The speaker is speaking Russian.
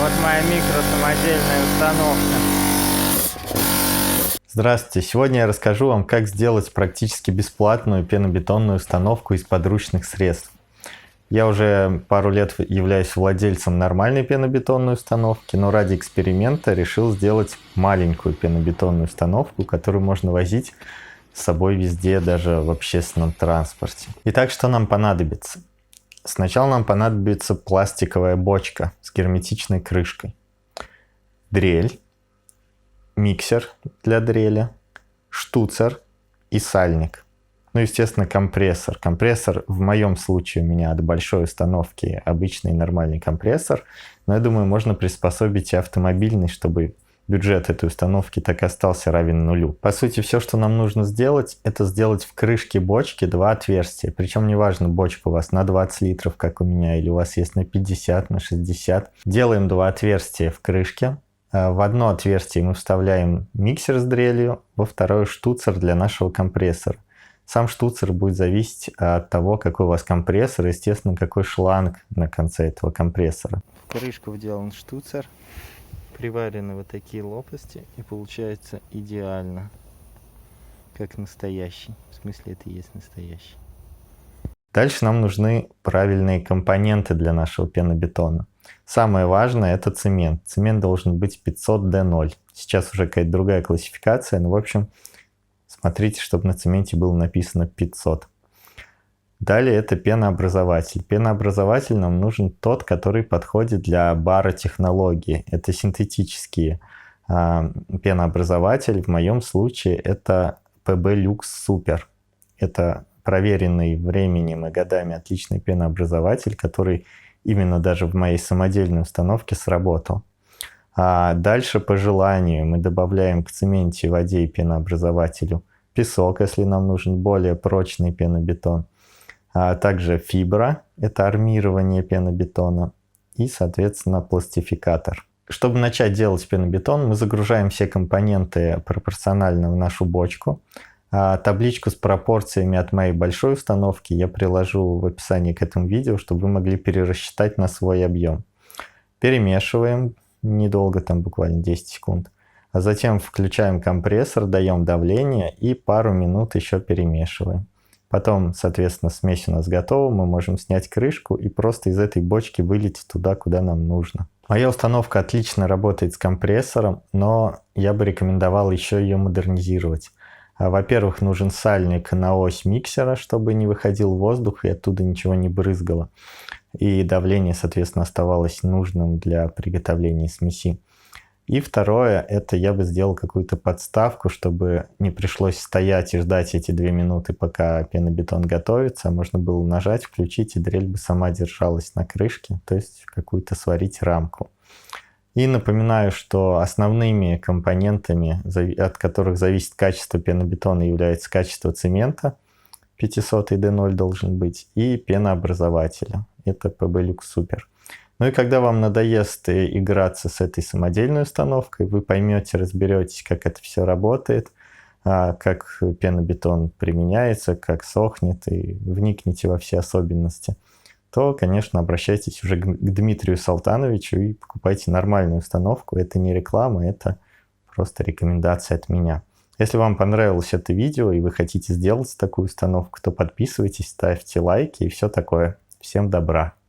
Вот моя микросамодельная установка. Здравствуйте! Сегодня я расскажу вам, как сделать практически бесплатную пенобетонную установку из подручных средств. Я уже пару лет являюсь владельцем нормальной пенобетонной установки, но ради эксперимента решил сделать маленькую пенобетонную установку, которую можно возить с собой везде, даже в общественном транспорте. Итак, что нам понадобится? Сначала нам понадобится пластиковая бочка с герметичной крышкой, дрель, миксер для дрели, штуцер и сальник. Ну, естественно, компрессор. Компрессор в моем случае у меня от большой установки обычный нормальный компрессор, но я думаю, можно приспособить и автомобильный, чтобы бюджет этой установки так и остался равен нулю. По сути, все, что нам нужно сделать, это сделать в крышке бочки два отверстия. Причем неважно, бочка у вас на 20 литров, как у меня, или у вас есть на 50, на 60. Делаем два отверстия в крышке. В одно отверстие мы вставляем миксер с дрелью, во второе штуцер для нашего компрессора. Сам штуцер будет зависеть от того, какой у вас компрессор, и, естественно, какой шланг на конце этого компрессора. В крышку вделан штуцер, приварены вот такие лопасти, и получается идеально, как настоящий. В смысле, это и есть настоящий. Дальше нам нужны правильные компоненты для нашего пенобетона. Самое важное — это цемент. Цемент должен быть 500D0. Сейчас уже какая-то другая классификация, но в общем смотрите, чтобы на цементе было написано 500. Далее это пенообразователь. Пенообразователь нам нужен тот, который подходит для баротехнологии. Это синтетические пенообразователь. В моем случае это PB Lux Super. Это проверенный временем и годами отличный пенообразователь, который именно даже в моей самодельной установке сработал. А дальше по желанию мы добавляем к цементе, воде и пенообразователю песок, если нам нужен более прочный пенобетон. А также фибра, это армирование пенобетона, и, соответственно, пластификатор. Чтобы начать делать пенобетон, мы загружаем все компоненты пропорционально в нашу бочку. Табличку с пропорциями от моей большой установки я приложу в описании к этому видео, чтобы вы могли перерасчитать на свой объем. Перемешиваем недолго, там буквально 10 секунд. А затем включаем компрессор, даем давление и пару минут еще перемешиваем. Потом, соответственно, смесь у нас готова, мы можем снять крышку и просто из этой бочки вылить туда, куда нам нужно. Моя установка отлично работает с компрессором, но я бы рекомендовал еще ее модернизировать. Во-первых, нужен сальник на ось миксера, чтобы не выходил воздух и оттуда ничего не брызгало. И давление, соответственно, оставалось нужным для приготовления смеси. И второе, это я бы сделал какую-то подставку, чтобы не пришлось стоять и ждать эти 2 минуты, пока пенобетон готовится. Можно было нажать, включить, и дрель бы сама держалась на крышке, то есть какую-то сварить рамку. И напоминаю, что основными компонентами, от которых зависит качество пенобетона, является качество цемента, 500D0 должен быть, и пенообразователя, это PB Lux Super. Ну и когда вам надоест играться с этой самодельной установкой, вы поймете, разберетесь, как это все работает, как пенобетон применяется, как сохнет, и вникнете во все особенности, то, конечно, обращайтесь уже к Дмитрию Салтановичу и покупайте нормальную установку. Это не реклама, это просто рекомендация от меня. Если вам понравилось это видео и вы хотите сделать такую установку, то подписывайтесь, ставьте лайки и все такое. Всем добра!